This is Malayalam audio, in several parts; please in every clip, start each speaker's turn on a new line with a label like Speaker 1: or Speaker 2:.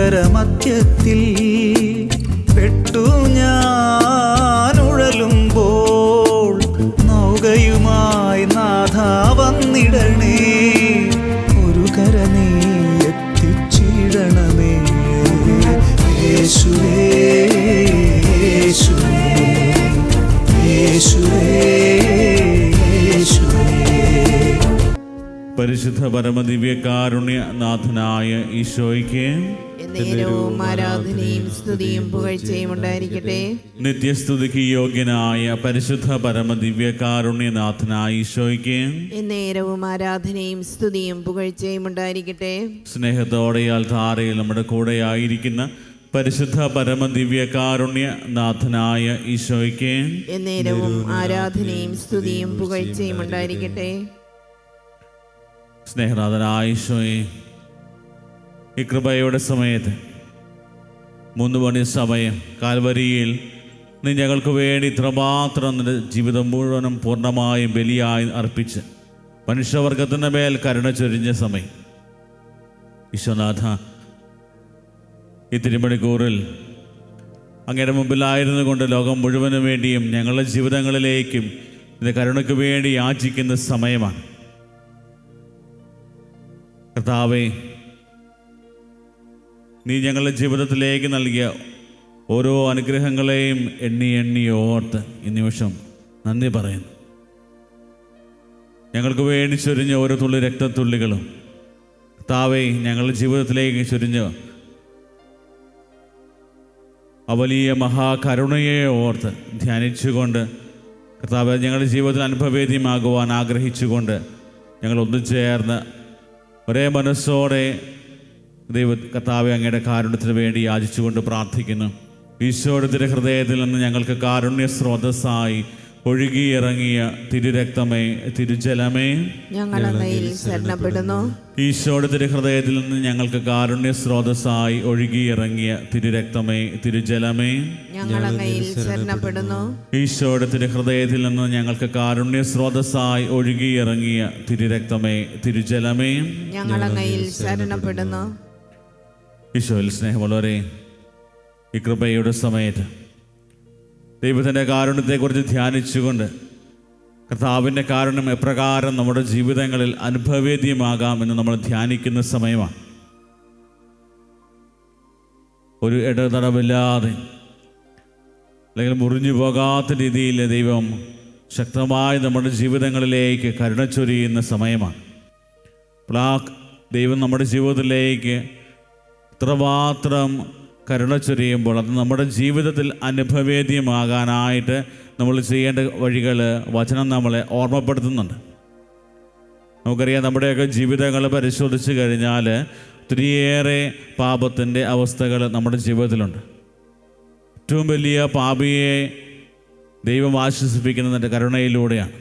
Speaker 1: സാഗരമധ്യത്തിൽ പെട്ടു ഞാൻ ഉഴലുമ്പോൾ നൗകയുമായി നാഥ വന്നിടണേ, ഒരു കര നീ എത്തിച്ചിടണമേ. യേശുവേ യേശുവേ യേശുവേ യേശുവേ.
Speaker 2: പരിശുദ്ധ പരമദിവ്യകാരുണ്യനാഥനായ ഈശോയ്ക്ക്
Speaker 3: എന്നേരവും ആരാധനയും സ്തുതിയും പുകഴ്ചയും ഉണ്ടായിരിക്കട്ടെ.
Speaker 2: നിത്യസ്തുതിക്ക് യോഗ്യനായ പരിശുദ്ധ പരമദിവ്യകാരുണ്യനാഥനായ ഈശോയ്ക്ക് എന്നേരവും
Speaker 3: ആരാധനയും സ്തുതിയും പുകഴ്ചയും ഉണ്ടായിരിക്കട്ടെ.
Speaker 2: സ്നേഹത്തോടെ അൽത്താരയിൽ നമ്മുടെ കൂടെ ആയിരിക്കുന്ന പരിശുദ്ധ പരമദിവ്യകാരുണ്യനാഥനായ ഈശോയ്ക്ക്
Speaker 3: എന്നേരവും ആരാധനയും സ്തുതിയും പുകഴ്ചയും ഉണ്ടായിരിക്കട്ടെ.
Speaker 2: സ്നേഹനാഥനായ ഈശോയെ, ഈ കൃപയുടെ സമയത്ത് 3 മണി സമയം കാൽവരിയിൽ നീ ഞങ്ങൾക്ക് വേണ്ടി ഇത്രമാത്രം നിന്റെ ജീവിതം മുഴുവനും പൂർണ്ണമായും ബലിയായി അർപ്പിച്ച് മനുഷ്യവർഗത്തിൻ്റെ മേൽ കരുണ ചൊരിഞ്ഞ സമയം, ഈശോനാഥ, ഈ തിരുമണിക്കൂറിൽ അങ്ങയുടെ മുമ്പിലായിരുന്നു കൊണ്ട് ലോകം മുഴുവനും വേണ്ടിയും ഞങ്ങളുടെ ജീവിതങ്ങളിലേക്കും നിന്റെ കരുണയ്ക്ക് വേണ്ടി യാചിക്കുന്ന സമയമാണ്. കർത്താവേ, നീ ഞങ്ങളുടെ ജീവിതത്തിലേക്ക് നൽകിയ ഓരോ അനുഗ്രഹങ്ങളെയും എണ്ണി എണ്ണി ഓർത്ത് ഈ നിമിഷം നന്ദി പറയുന്നു. ഞങ്ങൾക്ക് വേണ്ടി ചൊരിഞ്ഞ ഓരോ തുള്ളി രക്തത്തുള്ളികളും കർത്താവേ ഞങ്ങളുടെ ജീവിതത്തിലേക്ക് ചൊരിഞ്ഞ് ആ വലിയ മഹാകരുണയെ ഓർത്ത് ധ്യാനിച്ചുകൊണ്ട് കർത്താവേ ഞങ്ങളുടെ ജീവിതത്തിൽ അനുഭവവേദ്യമാകുവാൻ ആഗ്രഹിച്ചുകൊണ്ട് ഞങ്ങൾ ഒന്നുചേർന്ന് ഒരേ മനസ്സോടെ കർത്താവേ അങ്ങയുടെ കാരുണ്യത്തിന് വേണ്ടി യാചിച്ചുകൊണ്ട് പ്രാർത്ഥിക്കുന്നു. ഈശോയുടെ ഹൃദയത്തിൽ നിന്ന് ഞങ്ങൾക്ക് കാരുണ്യ സ്രോതസ്സായി ഒഴുകിയിറങ്ങിയ തിരുരക്തമേ, തിരുജലമേ, ഈശോയുടെ ഹൃദയത്തിൽ നിന്ന് ഞങ്ങൾക്ക് കാരുണ്യ സ്രോതസ്സായി ഒഴുകിയിറങ്ങിയ തിരുരക്തമേ, തിരുജലമേ, ഈശോയുടെ ഹൃദയത്തിൽ നിന്ന് ഞങ്ങൾക്ക് കാരുണ്യ സ്രോതസ്സായി ഒഴുകിയിറങ്ങിയ തിരുരക്തമേ, തിരുജലമേ, ഈശോയിൽ സ്നേഹമുള്ളവരെ, ഈ കൃപയുടെ സമയത്ത് ദൈവത്തിൻ്റെ കാരുണ്യത്തെക്കുറിച്ച് ധ്യാനിച്ചുകൊണ്ട് കർത്താവിൻ്റെ കാരുണ്യം എപ്രകാരം നമ്മുടെ ജീവിതങ്ങളിൽ അനുഭവേദ്യമാകാമെന്ന് നമ്മൾ ധ്യാനിക്കുന്ന സമയമാണ്. ഒരു ഇടതടവില്ലാതെ അല്ലെങ്കിൽ മുറിഞ്ഞു പോകാത്ത രീതിയിൽ ദൈവം ശക്തമായി നമ്മുടെ ജീവിതങ്ങളിലേക്ക് കരുണ ചൊരിയുന്ന സമയമാണ്. അപ്പോൾ ആ ദൈവം നമ്മുടെ ജീവിതത്തിലേക്ക് ഇത്രമാത്രം കരുണ ചൊരിയുമ്പോൾ അത് നമ്മുടെ ജീവിതത്തിൽ അനുഭവേദ്യമാകാനായിട്ട് നമ്മൾ ചെയ്യേണ്ട വഴികൾ വചനം നമ്മളെ ഓർമ്മപ്പെടുത്തുന്നുണ്ട്. നമുക്കറിയാം, നമ്മുടെയൊക്കെ ജീവിതങ്ങൾ പരിശോധിച്ച് കഴിഞ്ഞാൽ ഒത്തിരിയേറെ പാപത്തിൻ്റെ അവസ്ഥകൾ നമ്മുടെ ജീവിതത്തിലുണ്ട്. ഏറ്റവും വലിയ പാപിയെ ദൈവം ആശ്വസിപ്പിക്കുന്നതിൻ്റെ കരുണയിലൂടെയാണ്.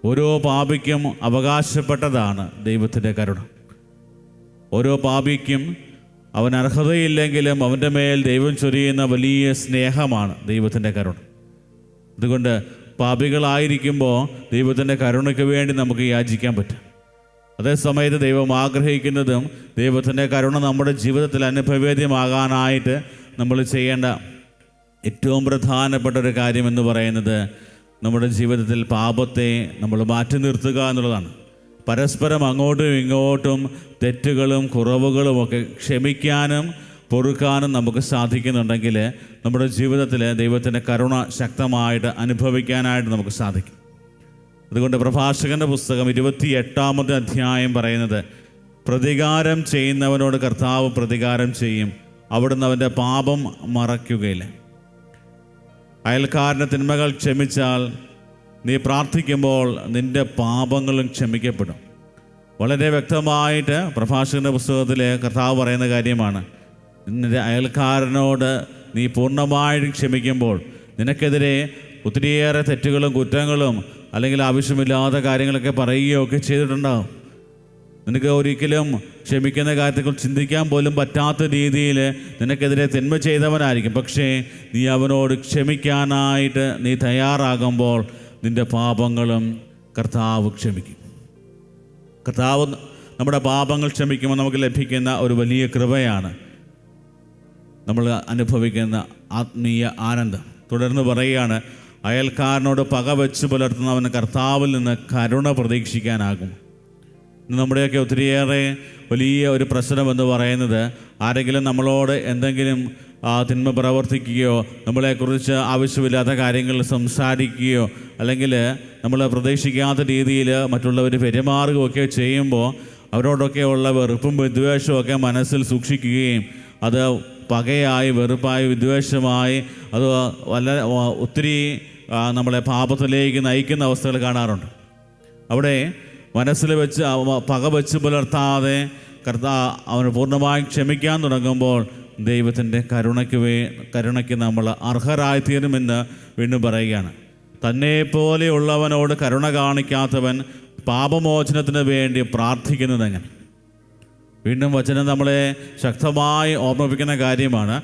Speaker 2: ഓരോ പാപിക്കും അവകാശപ്പെട്ടതാണ് ദൈവത്തിൻ്റെ കരുണ. ഓരോ പാപിക്കും അവൻ അർഹതയില്ലെങ്കിലും അവൻ്റെ മേൽ ദൈവം ചൊരിയുന്ന വലിയ സ്നേഹമാണ് ദൈവത്തിൻ്റെ കരുണ. അതുകൊണ്ട് പാപികളായിരിക്കുമ്പോൾ ദൈവത്തിൻ്റെ കരുണയ്ക്ക് വേണ്ടി നമുക്ക് യാചിക്കാൻ പറ്റും. അതേസമയത്ത് ദൈവം ആഗ്രഹിക്കുന്നതും ദൈവത്തിൻ്റെ കരുണ നമ്മുടെ ജീവിതത്തിൽ അനുഭവേദ്യമാകാനായിട്ട് നമ്മൾ ചെയ്യേണ്ട ഏറ്റവും പ്രധാനപ്പെട്ട ഒരു കാര്യമെന്ന് പറയുന്നത് നമ്മുടെ ജീവിതത്തിൽ പാപത്തെ നമ്മൾ മാറ്റി നിർത്തുക എന്നുള്ളതാണ്. പരസ്പരം അങ്ങോട്ടും ഇങ്ങോട്ടും തെറ്റുകളും കുറവുകളുമൊക്കെ ക്ഷമിക്കാനും പൊറുക്കാനും നമുക്ക് സാധിക്കുന്നുണ്ടെങ്കിൽ നമ്മുടെ ജീവിതത്തിൽ ദൈവത്തിൻ്റെ കരുണ ശക്തമായിട്ട് അനുഭവിക്കാനായിട്ട് നമുക്ക് സാധിക്കും. അതുകൊണ്ട് പ്രഭാഷകൻ്റെ പുസ്തകം 28-ാമത്തെ അധ്യായം പറയുന്നത്, പ്രതികാരം ചെയ്യുന്നവനോട് കർത്താവ് പ്രതികാരം ചെയ്യും, അവിടുന്ന് അവൻ്റെ പാപം മറയ്ക്കുകയില്ല. അയൽക്കാരൻ്റെ തിന്മകൾ ക്ഷമിച്ചാൽ നീ പ്രാർത്ഥിക്കുമ്പോൾ നിൻ്റെ പാപങ്ങളും ക്ഷമിക്കപ്പെടും. വളരെ വ്യക്തമായിട്ട് പ്രഭാഷകൻ്റെ പുസ്തകത്തിൽ കർത്താവ് പറയുന്ന കാര്യമാണ്. നിൻ്റെ അയൽക്കാരനോട് നീ പൂർണ്ണമായിട്ടും ക്ഷമിക്കുമ്പോൾ നിനക്കെതിരെ ഒത്തിരിയേറെ തെറ്റുകളും കുറ്റങ്ങളും അല്ലെങ്കിൽ ആവശ്യമില്ലാത്ത കാര്യങ്ങളൊക്കെ പറയുകയൊക്കെ ചെയ്തിട്ടുണ്ടാകും. നിനക്ക് ഒരിക്കലും ക്ഷമിക്കുന്ന കാര്യത്തെക്കുറിച്ച് ചിന്തിക്കാൻ പോലും പറ്റാത്ത രീതിയിൽ നിനക്കെതിരെ തിന്മ ചെയ്തവനായിരിക്കും. പക്ഷേ നീ അവനോട് ക്ഷമിക്കാനായിട്ട് നീ തയ്യാറാകുമ്പോൾ നിൻ്റെ പാപങ്ങളും കർത്താവ് ക്ഷമിക്കും. കർത്താവ് നമ്മുടെ പാപങ്ങൾ ക്ഷമിക്കുമ്പോൾ നമുക്ക് ലഭിക്കുന്ന ഒരു വലിയ കൃപയാണ്. നമ്മൾ അനുഭവിക്കുന്ന ആത്മീയ ആനന്ദം. തുടർന്ന് പറയുകയാണ്, അയൽക്കാരനോട് പക വെച്ച് പുലർത്തുന്നവന് കർത്താവിൽ നിന്ന് കരുണ പ്രതീക്ഷിക്കാനാകും. ഇന്ന് നമ്മുടെയൊക്കെ ഒത്തിരിയേറെ വലിയ ഒരു പ്രശ്നമെന്ന് പറയുന്നത്, ആരെങ്കിലും നമ്മളോട് എന്തെങ്കിലും തിന്മ പ്രവർത്തിക്കുകയോ നമ്മളെക്കുറിച്ച് ആവശ്യമില്ലാത്ത കാര്യങ്ങൾ സംസാരിക്കുകയോ അല്ലെങ്കിൽ നമ്മൾ പ്രതീക്ഷിക്കാത്ത രീതിയിൽ മറ്റുള്ളവർ പെരുമാറുകയൊക്കെ ചെയ്യുമ്പോൾ അവരോടൊക്കെയുള്ള വെറുപ്പും വിദ്വേഷവും ഒക്കെ മനസ്സിൽ സൂക്ഷിക്കുകയും അത് പകയായി, വെറുപ്പായി, വിദ്വേഷമായി അത് ഒത്തിരി നമ്മളെ പാപത്തിലേക്ക് നയിക്കുന്ന അവസ്ഥകൾ കാണാറുണ്ട്. അവിടെ മനസ്സിൽ വെച്ച് പക വെച്ച് പുലർത്താതെ അവന് പൂർണ്ണമായും ക്ഷമിക്കാൻ തുടങ്ങുമ്പോൾ ദൈവത്തിൻ്റെ കരുണയ്ക്ക് നമ്മൾ അർഹരായിത്തീരുമെന്ന് വീണ്ടും പറയുകയാണ്. തന്നെപ്പോലെയുള്ളവനോട് കരുണ കാണിക്കാത്തവൻ പാപമോചനത്തിന് വേണ്ടി പ്രാർത്ഥിക്കുന്നതെങ്ങനെ? വീണ്ടും വചനം നമ്മളെ ശക്തമായി ഓർമ്മിപ്പിക്കുന്ന കാര്യമാണ്.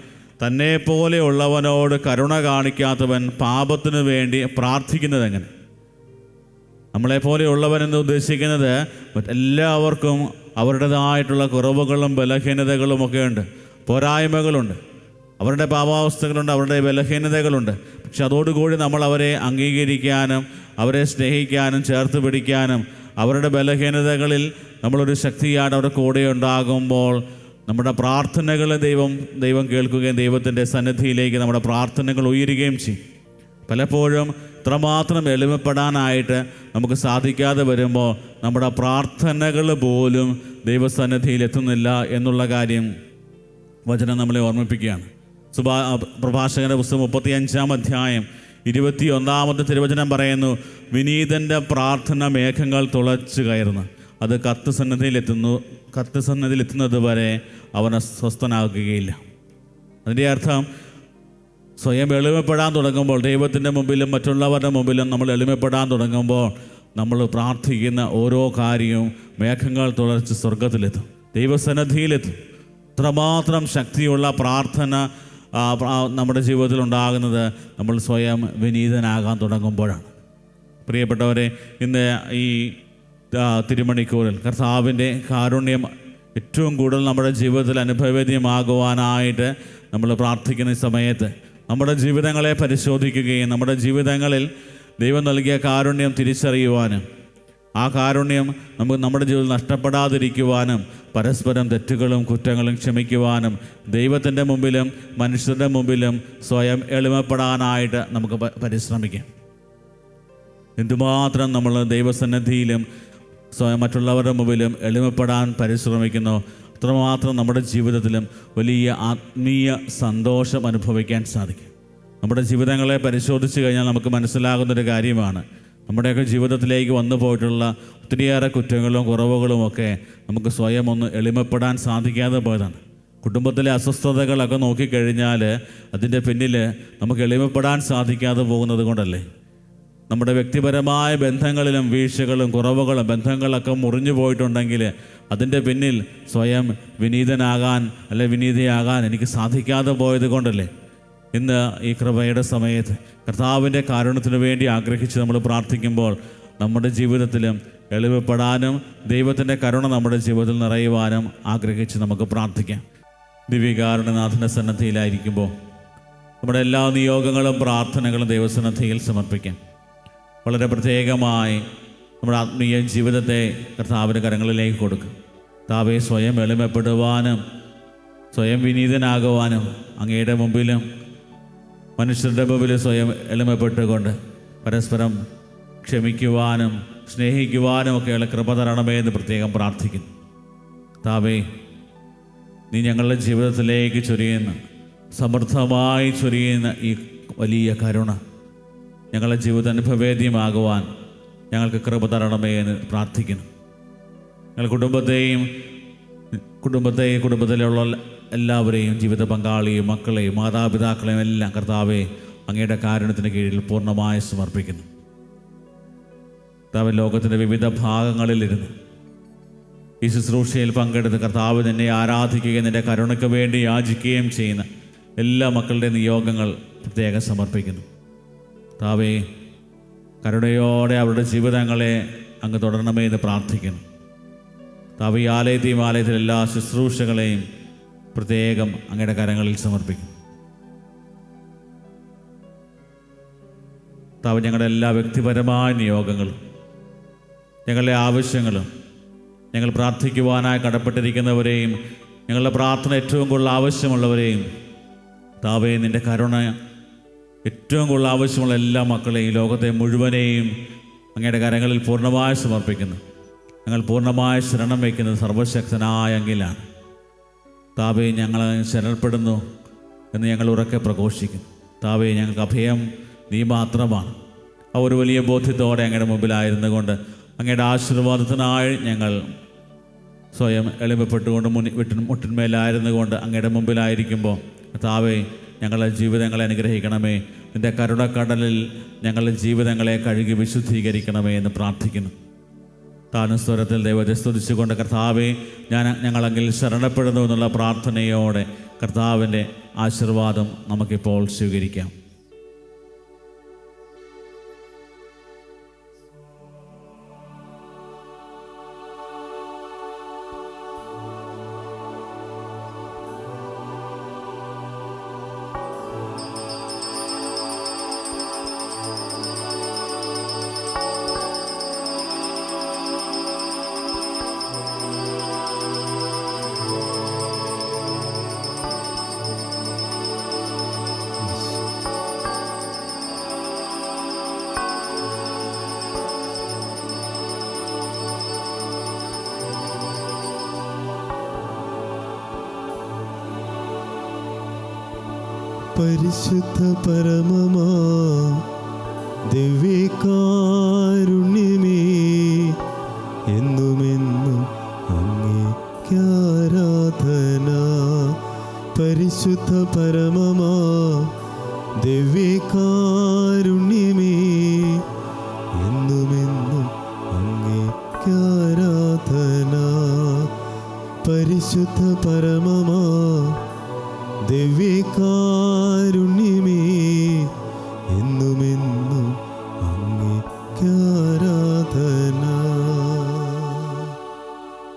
Speaker 2: തന്നെപ്പോലെയുള്ളവനോട് കരുണ കാണിക്കാത്തവൻ പാപത്തിനു വേണ്ടി പ്രാർത്ഥിക്കുന്നതെങ്ങനെ? നമ്മളെപ്പോലെയുള്ളവനെന്ന് ഉദ്ദേശിക്കുന്നത് എല്ലാവർക്കും അവരുടേതായിട്ടുള്ള കുറവുകളും ബലഹീനതകളും ഒക്കെ ഉണ്ട്, പോരായ്മകളുണ്ട്, അവരുടെ പാപാവസ്ഥകളുണ്ട്, അവരുടെ ബലഹീനതകളുണ്ട്. പക്ഷെ അതോടുകൂടി നമ്മൾ അവരെ അംഗീകരിക്കാനും അവരെ സ്നേഹിക്കാനും ചേർത്ത് പിടിക്കാനും അവരുടെ ബലഹീനതകളിൽ നമ്മളൊരു ശക്തിയായിട്ട് അവരുടെ കൂടെ ഉണ്ടാകുമ്പോൾ നമ്മുടെ പ്രാർത്ഥനകൾ ദൈവം കേൾക്കുകയും ദൈവത്തിൻ്റെ സന്നിധിയിലേക്ക് നമ്മുടെ പ്രാർത്ഥനകൾ ഉയരുകയും ചെയ്യും. പലപ്പോഴും ഇത്രമാത്രം എളിമപ്പെടാനായിട്ട് നമുക്ക് സാധിക്കാതെ വരുമ്പോൾ നമ്മുടെ പ്രാർത്ഥനകൾ പോലും ദൈവസന്നിധിയിൽ എത്തുന്നില്ല എന്നുള്ള കാര്യം വചനം നമ്മളെ ഓർമ്മിപ്പിക്കുകയാണ്. പ്രഭാഷകന്റെ പുസ്തകം 35-ാം അധ്യായം 21-ാമത്തെ തിരുവചനം പറയുന്നു, വിനീതൻ്റെ പ്രാർത്ഥന മേഘങ്ങൾ തുളച്ച് കയറുന്നു, അത് കത്ത് സന്നിധിയിലെത്തുന്നത് വരെ അവൻ സ്വസ്ഥനാകുകയില്ല. അതിൻ്റെ അർത്ഥം സ്വയം എളിമപ്പെടാൻ തുടങ്ങുമ്പോൾ, ദൈവത്തിൻ്റെ മുമ്പിലും മറ്റുള്ളവരുടെ മുമ്പിലും നമ്മൾ എളിമപ്പെടാൻ തുടങ്ങുമ്പോൾ നമ്മൾ പ്രാർത്ഥിക്കുന്ന ഓരോ കാര്യവും മേഘങ്ങൾ തുളച്ച് സ്വർഗത്തിലെത്തും, ദൈവസന്നിധിയിലെത്തും. ഇത്രമാത്രം ശക്തിയുള്ള പ്രാർത്ഥന നമ്മുടെ ജീവിതത്തിൽ ഉണ്ടാകുന്നത് നമ്മൾ സ്വയം വിനീതനാകാൻ തുടങ്ങുമ്പോഴാണ്. പ്രിയപ്പെട്ടവരെ, ഇന്ന് ഈ തിരുമണിക്കൂറിൽ കർത്താവിൻ്റെ കാരുണ്യം ഏറ്റവും കൂടുതൽ നമ്മുടെ ജീവിതത്തിൽ അനുഭവവേദ്യമാകുവാനായിട്ട് നമ്മൾ പ്രാർത്ഥിക്കുന്ന ഈ സമയത്ത് നമ്മുടെ ജീവിതങ്ങളെ പരിശോധിക്കുകയും നമ്മുടെ ജീവിതങ്ങളിൽ ദൈവം നൽകിയ കാരുണ്യം തിരിച്ചറിയുവാനും ആ കാരുണ്യം നമ്മുടെ ജീവിതത്തിൽ നഷ്ടപ്പെടാതിരിക്കുവാനും പരസ്പരം തെറ്റുകളും കുറ്റങ്ങളും ക്ഷമിക്കുവാനും ദൈവത്തിൻ്റെ മുമ്പിലും മനുഷ്യരുടെ മുമ്പിലും സ്വയം എളിമപ്പെടാനായിട്ട് നമുക്ക് പരിശ്രമിക്കാം. എന്തുമാത്രം നമ്മൾ ദൈവസന്നിധിയിലും സ്വയം മറ്റുള്ളവരുടെ മുമ്പിലും എളിമപ്പെടാൻ പരിശ്രമിക്കുന്നു, അത്രമാത്രം നമ്മുടെ ജീവിതത്തിലും വലിയ ആത്മീയ സന്തോഷം അനുഭവിക്കാൻ സാധിക്കും. നമ്മുടെ ജീവിതങ്ങളെ പരിശോധിച്ച് കഴിഞ്ഞാൽ നമുക്ക് മനസ്സിലാകുന്നൊരു കാര്യമാണ്, നമ്മുടെയൊക്കെ ജീവിതത്തിലേക്ക് വന്നു പോയിട്ടുള്ള ഒത്തിരിയേറെ കുറ്റങ്ങളും കുറവുകളും ഒക്കെ നമുക്ക് സ്വയം ഒന്ന് എളിമപ്പെടാൻ സാധിക്കാതെ പോയതാണ്. കുടുംബത്തിലെ അസ്വസ്ഥതകളൊക്കെ നോക്കിക്കഴിഞ്ഞാൽ അതിൻ്റെ പിന്നിൽ നമുക്ക് എളിമപ്പെടാൻ സാധിക്കാതെ പോകുന്നത് കൊണ്ടല്ലേ. നമ്മുടെ വ്യക്തിപരമായ ബന്ധങ്ങളിലും വീഴ്ചകളും കുറവുകളും ബന്ധങ്ങളൊക്കെ മുറിഞ്ഞു പോയിട്ടുണ്ടെങ്കിൽ അതിൻ്റെ പിന്നിൽ സ്വയം വിനീതനാകാൻ അല്ലെ വിനീതയാകാൻ എനിക്ക് സാധിക്കാതെ പോയത് കൊണ്ടല്ലേ. ഇന്ന് ഈ കൃപയുടെ സമയത്ത് കർത്താവിൻ്റെ കാരുണ്യത്തിന് വേണ്ടി ആഗ്രഹിച്ച് നമ്മൾ പ്രാർത്ഥിക്കുമ്പോൾ നമ്മുടെ ജീവിതത്തിലും എളിമപ്പെടാനും ദൈവത്തിൻ്റെ കരുണ നമ്മുടെ ജീവിതത്തിൽ നിറയുവാനും ആഗ്രഹിച്ച് നമുക്ക് പ്രാർത്ഥിക്കാം. ദിവ്യകാരുണ്യനാഥൻ്റെ സന്നദ്ധിയിലായിരിക്കുമ്പോൾ നമ്മുടെ എല്ലാ നിയോഗങ്ങളും പ്രാർത്ഥനകളും ദൈവസന്നിധിയിൽ സമർപ്പിക്കാം. വളരെ പ്രത്യേകമായി നമ്മുടെ ആത്മീയ ജീവിതത്തെ കർത്താവിൻ്റെ കരങ്ങളിലേക്ക് കൊടുക്കും. കർത്താവെ, സ്വയം എളിമപ്പെടുവാനും സ്വയം വിനീതനാകുവാനും അങ്ങയുടെ മുമ്പിലും മനുഷ്യരുടെ മുമ്പിൽ സ്വയം എളിമപ്പെട്ടുകൊണ്ട് പരസ്പരം ക്ഷമിക്കുവാനും സ്നേഹിക്കുവാനും ഒക്കെയുള്ള കൃപ തരണമേ എന്ന് പ്രത്യേകം പ്രാർത്ഥിക്കുന്നു. കർത്താവേ, നീ ഞങ്ങളുടെ ജീവിതത്തിലേക്ക് ചൊരിയുന്ന സമൃദ്ധമായി ചൊരിയുന്ന ഈ വലിയ കരുണ ഞങ്ങളുടെ ജീവിതം അനുഭവേദ്യമാകുവാൻ ഞങ്ങൾക്ക് കൃപ തരണമേ എന്ന് പ്രാർത്ഥിക്കുന്നു. ഞങ്ങൾ കുടുംബത്തിലുള്ള എല്ലാവരെയും, ജീവിത പങ്കാളിയും മക്കളെയും മാതാപിതാക്കളെയും എല്ലാം കർത്താവെ അങ്ങയുടെ കാരുണ്യത്തിന് കീഴിൽ പൂർണ്ണമായി സമർപ്പിക്കുന്നു. കർത്താവ്, ലോകത്തിൻ്റെ വിവിധ ഭാഗങ്ങളിലിരുന്ന് ഈ ശുശ്രൂഷയിൽ പങ്കെടുത്ത് കർത്താവ് നിന്നെ ആരാധിക്കുകയും നിൻ്റെ കരുണയ്ക്ക് വേണ്ടി യാചിക്കുകയും ചെയ്യുന്ന എല്ലാ മക്കളുടെ നിയോഗങ്ങൾ പ്രത്യേകം സമർപ്പിക്കുന്നു. കർത്താവേ, കരുണയോടെ അവരുടെ ജീവിതങ്ങളെ അങ്ങ് തുടരണമേ എന്ന് പ്രാർത്ഥിക്കുന്നു. കർത്താവ്, ഈ ആലയത്തെയും ആലയത്തിലെ എല്ലാ ശുശ്രൂഷകളെയും പ്രത്യേകം അങ്ങയുടെ കരങ്ങളിൽ സമർപ്പിക്കും. കർത്താവ്, ഞങ്ങളുടെ എല്ലാ വ്യക്തിപരമായ നിയോഗങ്ങളും ഞങ്ങളുടെ ആവശ്യങ്ങളും ഞങ്ങൾ പ്രാർത്ഥിക്കുവാനായി കടപ്പെട്ടിരിക്കുന്നവരെയും ഞങ്ങളുടെ പ്രാർത്ഥന ഏറ്റവും കൂടുതൽ ആവശ്യമുള്ളവരെയും കർത്താവേ, നിൻ്റെ കരുണ ഏറ്റവും കൂടുതൽ ആവശ്യമുള്ള എല്ലാ മക്കളെയും ലോകത്തെ മുഴുവനെയും അങ്ങയുടെ കരങ്ങളിൽ പൂർണ്ണമായി സമർപ്പിക്കുന്നു. ഞങ്ങൾ പൂർണ്ണമായി ശരണം വയ്ക്കുന്നത് സർവശക്തനായ അങ്ങിലാണ്. കർത്താവേ, ഞങ്ങൾ ശരണപ്പെടുന്നു എന്ന് ഞങ്ങൾ ഉറക്കെ പ്രഘോഷിക്കുന്നു. കർത്താവേ, ഞങ്ങൾക്ക് അഭയം നീ മാത്രമാണ്. ആ ഒരു വലിയ ബോധ്യത്തോടെ അങ്ങയുടെ മുമ്പിലായിരുന്നു കൊണ്ട് അങ്ങയുടെ ആശീർവാദത്തിനായി ഞങ്ങൾ സ്വയം എളിമപ്പെട്ടുകൊണ്ട് മുട്ടിന്മേലായിരുന്നു കൊണ്ട് അങ്ങയുടെ മുമ്പിലായിരിക്കുമ്പോൾ കർത്താവേ, ഞങ്ങളുടെ ജീവിതങ്ങളെ അനുഗ്രഹിക്കണമേ. നിൻ്റെ കരുണക്കടലിൽ ഞങ്ങളുടെ ജീവിതങ്ങളെ കഴുകി വിശുദ്ധീകരിക്കണമേ എന്ന് പ്രാർത്ഥിക്കുന്നു. താനും സ്വരത്തിൽ ദൈവത്തെ സ്തുതിച്ചുകൊണ്ട് കർത്താവേ, ഞങ്ങളെങ്കിൽ ശരണപ്പെടുന്നു എന്നുള്ള പ്രാർത്ഥനയോടെ കർത്താവിൻ്റെ ആശീർവാദം നമുക്കിപ്പോൾ സ്വീകരിക്കാം.
Speaker 4: പരിശുദ്ധ പരമമാ ദിവ്യകാരുണ്യമേ, എന്നുമെന്നും അങ്ങേക്കാരാധന. പരിശുദ്ധ പരമമാ ദിവ്യകാരുണ്യമേ, എന്നുമെന്നും അങ്ങേക്കാരാധന. പരിശുദ്ധ പരമമാ ദിവ്യകാരുണ്യമേ, എന്നുമെന്നും